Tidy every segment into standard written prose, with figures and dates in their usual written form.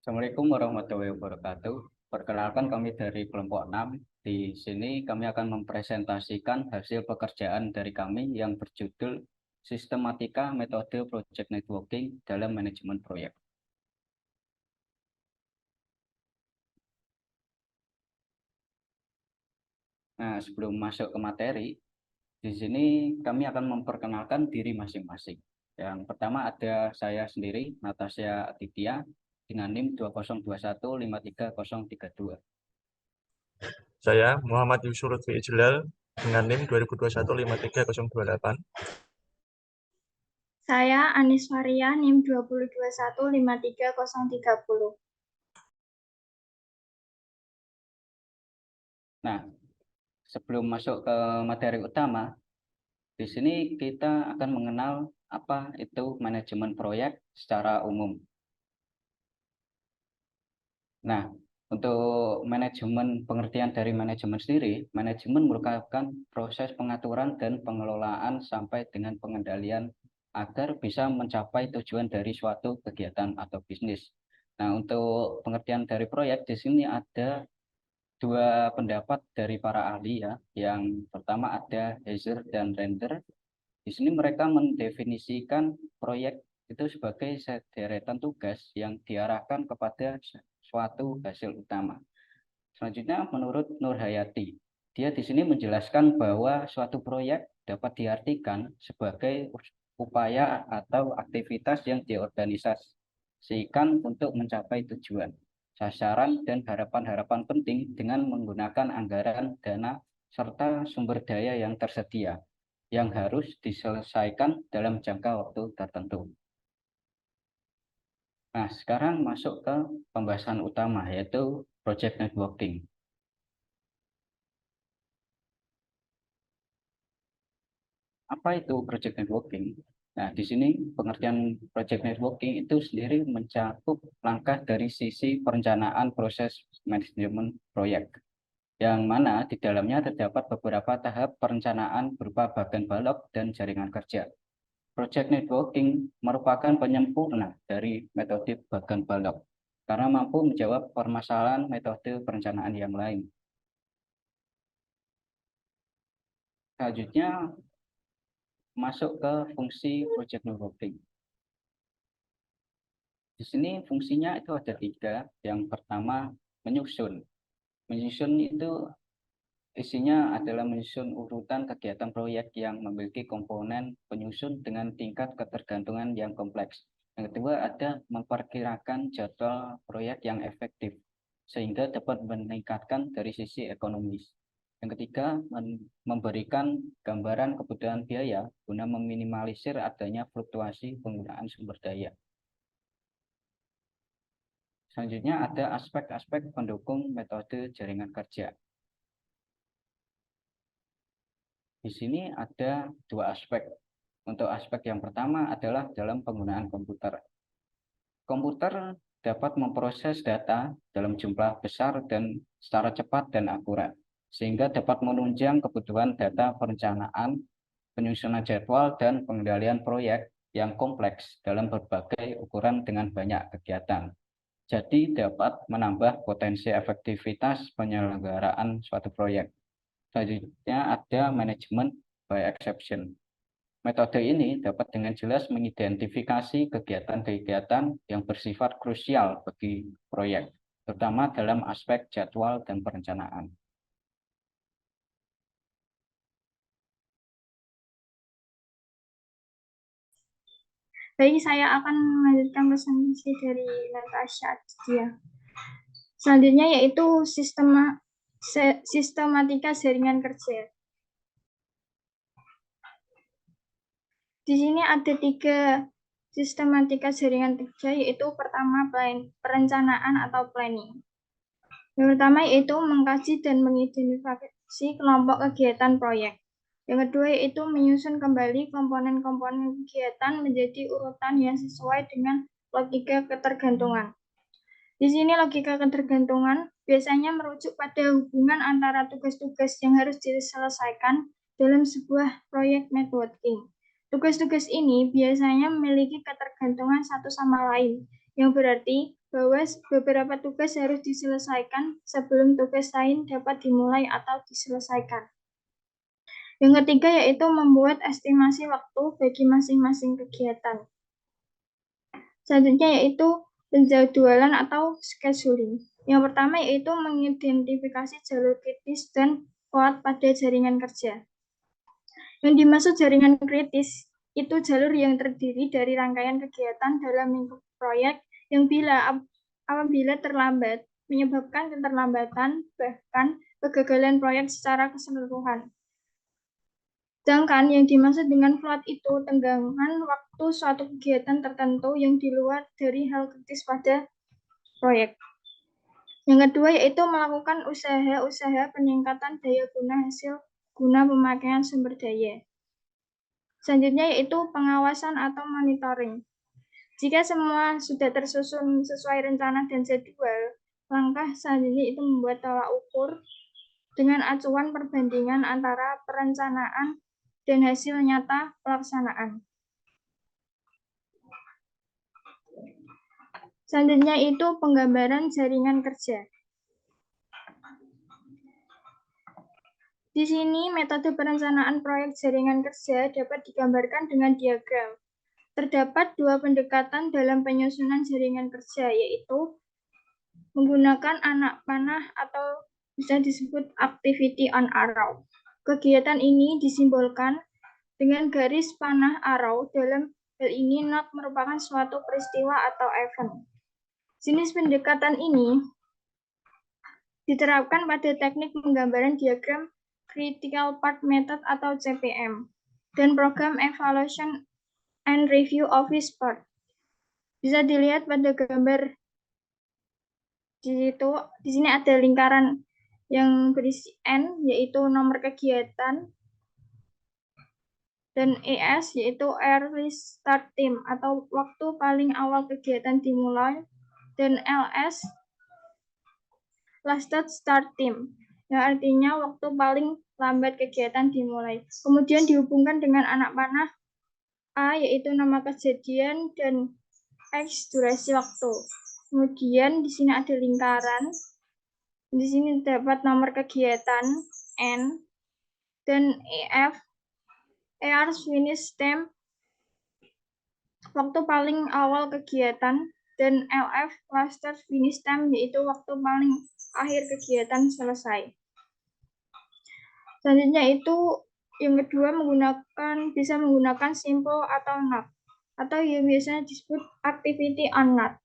Assalamualaikum warahmatullahi wabarakatuh. Perkenalkan kami dari kelompok 6. Di sini kami akan mempresentasikan hasil pekerjaan dari kami yang berjudul Sistematika Metode Project Networking dalam Manajemen Proyek. Nah, sebelum masuk ke materi, di sini kami akan memperkenalkan diri masing-masing. Yang pertama ada saya sendiri, Natasha Aditya, dengan NIM 2021533032. Saya Muhammad Yusuf Lutfi Ijlal dengan NIM 2021 53028. Saya Anis Faria, NIM 2021 53030. Nah, sebelum masuk ke materi utama, di sini kita akan mengenal apa itu manajemen proyek secara umum. Nah, untuk manajemen, pengertian dari manajemen sendiri, manajemen merupakan proses pengaturan dan pengelolaan sampai dengan pengendalian agar bisa mencapai tujuan dari suatu kegiatan atau bisnis. Nah, untuk pengertian dari proyek, di sini ada dua pendapat dari para ahli ya. Yang pertama ada Heiser dan Render. Di sini mereka mendefinisikan proyek itu sebagai sederetan tugas yang diarahkan kepada suatu hasil utama. Selanjutnya menurut Nur Hayati, dia di sini menjelaskan bahwa suatu proyek dapat diartikan sebagai upaya atau aktivitas yang diorganisasikan untuk mencapai tujuan, sasaran, dan harapan-harapan penting dengan menggunakan anggaran, dana, serta sumber daya yang tersedia yang harus diselesaikan dalam jangka waktu tertentu. Nah, sekarang masuk ke pembahasan utama, yaitu project networking. Apa itu project networking? Nah, di sini pengertian project networking itu sendiri mencakup langkah dari sisi perencanaan proses manajemen proyek, yang mana di dalamnya terdapat beberapa tahap perencanaan berupa bagan balok dan jaringan kerja. Project networking merupakan penyempurna dari metode bagan balok karena mampu menjawab permasalahan metode perencanaan yang lain. Selanjutnya masuk ke fungsi project networking. Di sini fungsinya itu ada tiga. Yang pertama menyusun. Menyusun itu isinya adalah menyusun urutan kegiatan proyek yang memiliki komponen penyusun dengan tingkat ketergantungan yang kompleks. Yang kedua ada memperkirakan jadwal proyek yang efektif sehingga dapat meningkatkan dari sisi ekonomis. Yang ketiga, memberikan gambaran kebutuhan biaya guna meminimalisir adanya fluktuasi penggunaan sumber daya. Selanjutnya ada aspek-aspek pendukung metode jaringan kerja. Di sini ada dua aspek. Untuk aspek yang pertama adalah dalam penggunaan komputer. Komputer dapat memproses data dalam jumlah besar dan secara cepat dan akurat, sehingga dapat menunjang kebutuhan data perencanaan, penyusunan jadwal, dan pengendalian proyek yang kompleks dalam berbagai ukuran dengan banyak kegiatan. Jadi dapat menambah potensi efektivitas penyelenggaraan suatu proyek. Selanjutnya ada manajemen by exception. Metode ini dapat dengan jelas mengidentifikasi kegiatan-kegiatan yang bersifat krusial bagi proyek, terutama dalam aspek jadwal dan perencanaan. Baik, saya akan melanjutkan presentasi dari Natasha Aditya. Selanjutnya yaitu sistematika jaringan kerja. Di sini ada tiga sistematika jaringan kerja, yaitu pertama perencanaan atau planning. Yang pertama yaitu mengkaji dan mengidentifikasi kelompok kegiatan proyek. Yang kedua yaitu menyusun kembali komponen-komponen kegiatan menjadi urutan yang sesuai dengan logika ketergantungan. Di sini logika ketergantungan biasanya merujuk pada hubungan antara tugas-tugas yang harus diselesaikan dalam sebuah proyek networking. Tugas-tugas ini biasanya memiliki ketergantungan satu sama lain, yang berarti bahwa beberapa tugas harus diselesaikan sebelum tugas lain dapat dimulai atau diselesaikan. Yang ketiga yaitu membuat estimasi waktu bagi masing-masing kegiatan. Selanjutnya yaitu penjadwalan atau scheduling. Yang pertama yaitu mengidentifikasi jalur kritis dan kuat pada jaringan kerja. Yang dimaksud jaringan kritis itu jalur yang terdiri dari rangkaian kegiatan dalam lingkup proyek yang apabila terlambat menyebabkan keterlambatan bahkan kegagalan proyek secara keseluruhan. Sedangkan yang dimaksud dengan float itu tenggangan waktu suatu kegiatan tertentu yang di luar dari hal kritis pada proyek. Yang kedua yaitu melakukan usaha-usaha peningkatan daya guna hasil guna pemakaian sumber daya. Selanjutnya yaitu pengawasan atau monitoring. Jika semua sudah tersusun sesuai rencana dan jadwal, langkah selanjutnya itu membuat tolak ukur dengan acuan perbandingan antara perencanaan dan hasil nyata pelaksanaan. Selanjutnya itu penggambaran jaringan kerja. Di sini metode perencanaan proyek jaringan kerja dapat digambarkan dengan diagram. Terdapat dua pendekatan dalam penyusunan jaringan kerja, yaitu menggunakan anak panah atau bisa disebut activity on arrow. Kegiatan ini disimbolkan dengan garis panah arrow. Dalam hal ini not merupakan suatu peristiwa atau event. Jenis pendekatan ini diterapkan pada teknik penggambaran diagram Critical Path Method atau CPM dan program Evaluation and Review Office Part. Bisa dilihat pada gambar di situ. Di sini ada lingkaran yang berisi N yaitu nomor kegiatan dan ES yaitu early start time atau waktu paling awal kegiatan dimulai dan LS last start time yang artinya waktu paling lambat kegiatan dimulai. Kemudian dihubungkan dengan anak panah A yaitu nama kejadian dan X durasi waktu. Kemudian di sini ada lingkaran. Di sini terdapat nomor kegiatan N dan EF ER finish time waktu paling awal kegiatan dan LF last finish time yaitu waktu paling akhir kegiatan selesai. Selanjutnya itu yang kedua bisa menggunakan simple atau not atau yang biasanya disebut activity on not.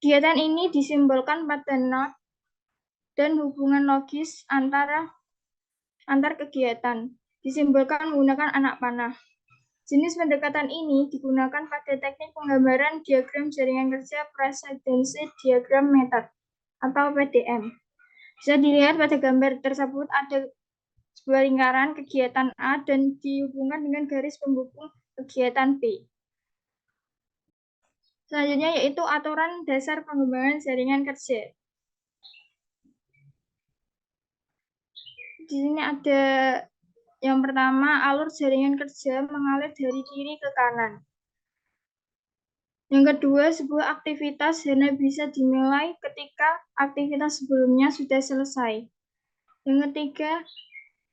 Kegiatan ini disimbolkan pada not dan hubungan logis antar kegiatan disimbolkan menggunakan anak panah. Jenis pendekatan ini digunakan pada teknik penggambaran diagram jaringan kerja Presidency Diagram Method atau PDM. Bisa dilihat pada gambar tersebut ada sebuah lingkaran kegiatan A dan dihubungkan dengan garis penghubung kegiatan B. Selanjutnya yaitu aturan dasar pengembangan jaringan kerja. Di sini ada yang pertama, alur jaringan kerja mengalir dari kiri ke kanan. Yang kedua, sebuah aktivitas hanya bisa dimulai ketika aktivitas sebelumnya sudah selesai. Yang ketiga,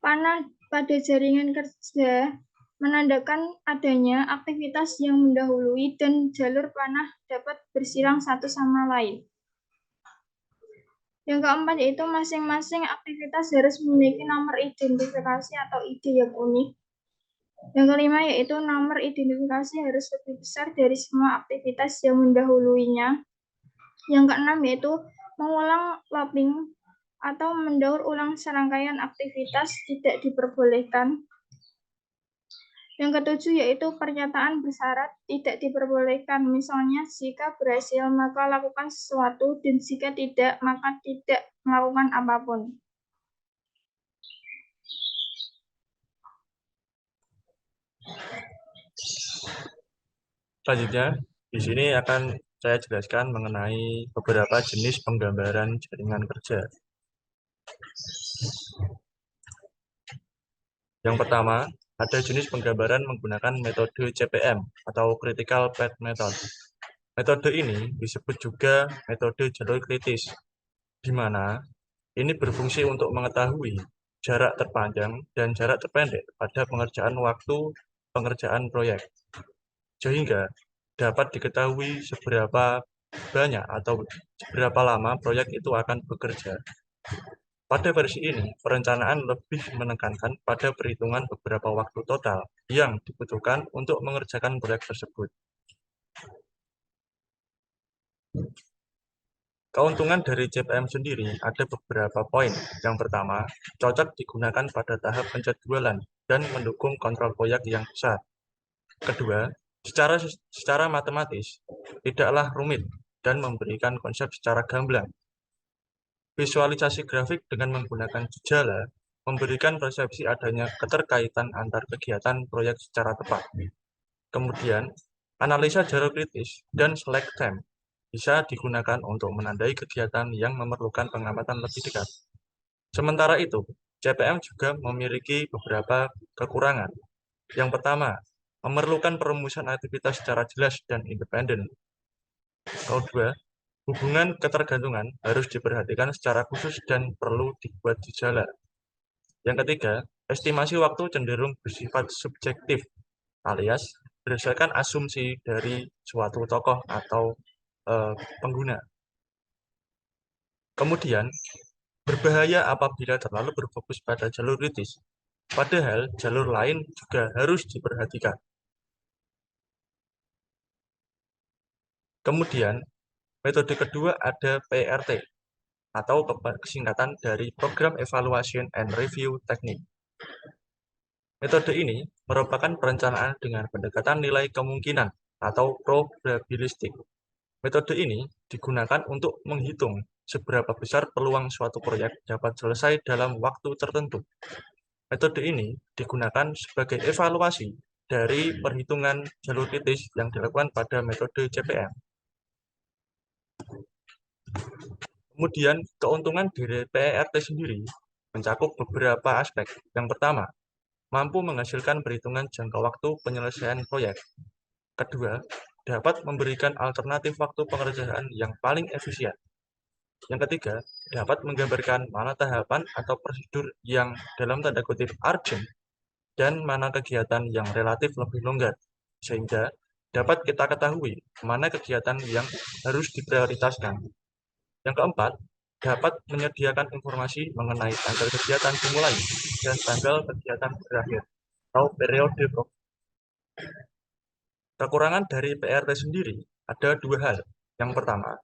panah pada jaringan kerja menandakan adanya aktivitas yang mendahului dan jalur panah dapat bersilang satu sama lain. Yang keempat yaitu masing-masing aktivitas harus memiliki nomor identifikasi atau ID yang unik. Yang kelima yaitu nomor identifikasi harus lebih besar dari semua aktivitas yang mendahuluinya. Yang keenam yaitu mengulang looping atau mendaur ulang serangkaian aktivitas tidak diperbolehkan. Yang ketujuh yaitu pernyataan bersyarat tidak diperbolehkan. Misalnya jika berhasil maka lakukan sesuatu dan jika tidak maka tidak melakukan apapun. Selanjutnya, di sini akan saya jelaskan mengenai beberapa jenis penggambaran jaringan kerja. Yang pertama, ada jenis penggambaran menggunakan metode CPM atau Critical Path Method. Metode ini disebut juga metode jalur kritis, di mana ini berfungsi untuk mengetahui jarak terpanjang dan jarak terpendek pada pengerjaan waktu pengerjaan proyek, sehingga dapat diketahui seberapa banyak atau seberapa lama proyek itu akan bekerja. Pada versi ini, perencanaan lebih menekankan pada perhitungan beberapa waktu total yang dibutuhkan untuk mengerjakan proyek tersebut. Keuntungan dari CPM sendiri ada beberapa poin. Yang pertama, cocok digunakan pada tahap penjadwalan dan mendukung kontrol proyek yang besar. Kedua, secara matematis, tidaklah rumit dan memberikan konsep secara gamblang. Visualisasi grafik dengan menggunakan gejala memberikan persepsi adanya keterkaitan antar kegiatan proyek secara tepat. Kemudian, analisa jalur kritis dan slack time bisa digunakan untuk menandai kegiatan yang memerlukan pengamatan lebih dekat. Sementara itu, CPM juga memiliki beberapa kekurangan. Yang pertama, memerlukan perumusan aktivitas secara jelas dan independen. Kedua, hubungan ketergantungan harus diperhatikan secara khusus dan perlu dibuat gejala. Yang ketiga, estimasi waktu cenderung bersifat subjektif, alias berdasarkan asumsi dari suatu tokoh atau pengguna. Kemudian, berbahaya apabila terlalu berfokus pada jalur kritis, padahal jalur lain juga harus diperhatikan. Kemudian, metode kedua ada PRT, atau kesingkatan dari Program Evaluation and Review Technique. Metode ini merupakan perencanaan dengan pendekatan nilai kemungkinan atau probabilistik. Metode ini digunakan untuk menghitung seberapa besar peluang suatu proyek dapat selesai dalam waktu tertentu. Metode ini digunakan sebagai evaluasi dari perhitungan jalur kritis yang dilakukan pada metode CPM. Kemudian, keuntungan dari PRT sendiri mencakup beberapa aspek. Yang pertama, mampu menghasilkan perhitungan jangka waktu penyelesaian proyek. Kedua, dapat memberikan alternatif waktu pengerjaan yang paling efisien. Yang ketiga, dapat menggambarkan mana tahapan atau prosedur yang dalam tanda kutip urgent dan mana kegiatan yang relatif lebih longgar, sehingga dapat kita ketahui mana kegiatan yang harus diprioritaskan. Yang keempat, dapat menyediakan informasi mengenai tanggal kegiatan dimulai dan tanggal kegiatan berakhir, atau periode. Kekurangan dari PRT sendiri ada dua hal. Yang pertama,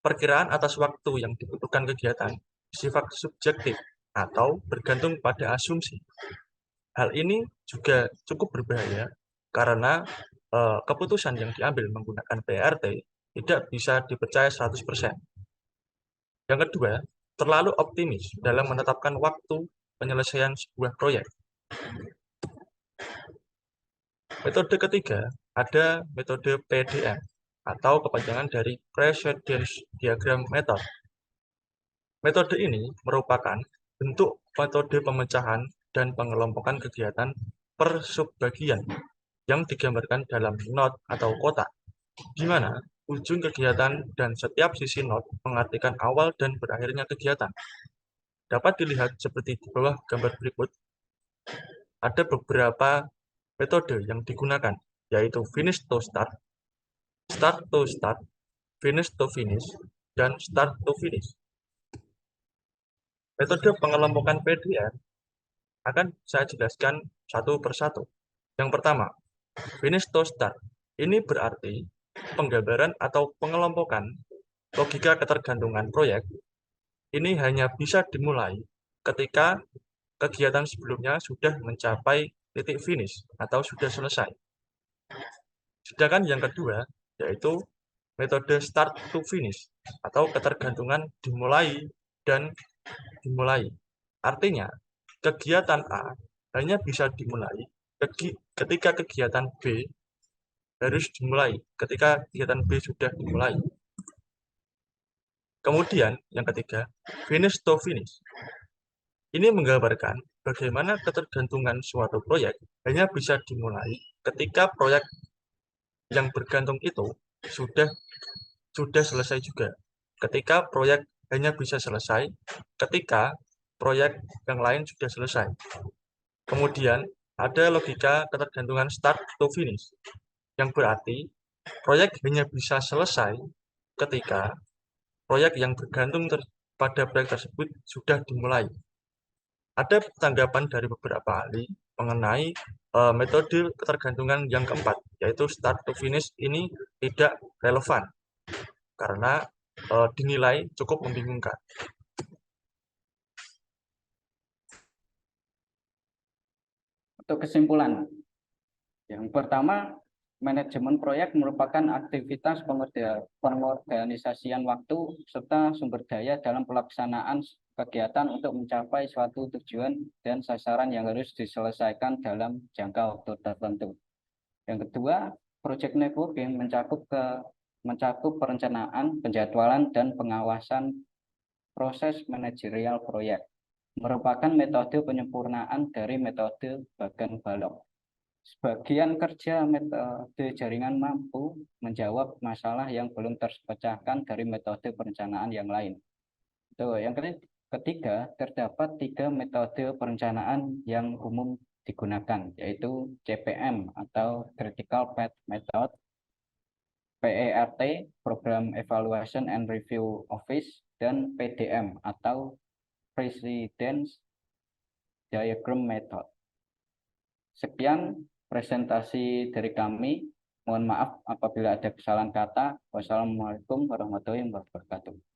perkiraan atas waktu yang dibutuhkan kegiatan bersifat subjektif atau bergantung pada asumsi. Hal ini juga cukup berbahaya karena keputusan yang diambil menggunakan PRT tidak bisa dipercaya 100%. Yang kedua, terlalu optimis dalam menetapkan waktu penyelesaian sebuah proyek. Metode ketiga ada metode PDM atau kepanjangan dari Precedence Diagram Method. Metode ini merupakan bentuk metode pemecahan dan pengelompokan kegiatan per subbagian yang digambarkan dalam not atau kotak, di mana ujung kegiatan dan setiap sisi not mengartikan awal dan berakhirnya kegiatan. Dapat dilihat seperti di bawah gambar berikut. Ada beberapa metode yang digunakan, yaitu finish to start, start to start, finish to finish, dan start to finish. Metode pengelompokan PDM akan saya jelaskan satu persatu. Yang pertama, finish to start. Ini berarti penggambaran atau pengelompokan logika ketergantungan proyek ini hanya bisa dimulai ketika kegiatan sebelumnya sudah mencapai titik finish atau sudah selesai. Sedangkan yang kedua yaitu metode start to finish atau ketergantungan dimulai dan dimulai. Artinya, kegiatan A hanya bisa dimulai ketika kegiatan B harus dimulai ketika kegiatan B sudah dimulai. Kemudian yang ketiga, finish to finish. Ini menggambarkan bagaimana ketergantungan suatu proyek hanya bisa dimulai ketika proyek yang bergantung itu sudah selesai juga. Ketika proyek hanya bisa selesai ketika proyek yang lain sudah selesai. Kemudian ada logika ketergantungan start to finish, yang berarti proyek hanya bisa selesai ketika proyek yang bergantung pada proyek tersebut sudah dimulai. Ada tanggapan dari beberapa ahli mengenai metode ketergantungan yang keempat, yaitu start to finish ini tidak relevan karena dinilai cukup membingungkan. Untuk kesimpulan, yang pertama, manajemen proyek merupakan aktivitas pengorganisasian waktu serta sumber daya dalam pelaksanaan kegiatan untuk mencapai suatu tujuan dan sasaran yang harus diselesaikan dalam jangka waktu tertentu. Yang kedua, project networking mencakup perencanaan, penjadwalan, dan pengawasan proses manajerial proyek. Merupakan metode penyempurnaan dari metode Bagan-Balog. Sebagian kerja metode jaringan mampu menjawab masalah yang belum terpecahkan dari metode perencanaan yang lain. Yang ketiga, terdapat 3 metode perencanaan yang umum digunakan, yaitu CPM atau Critical Path Method, PERT, Program Evaluation and Review Office, dan PDM atau Precedence Diagram Method. Sekian presentasi dari kami. Mohon maaf apabila ada kesalahan kata. Wassalamualaikum warahmatullahi wabarakatuh.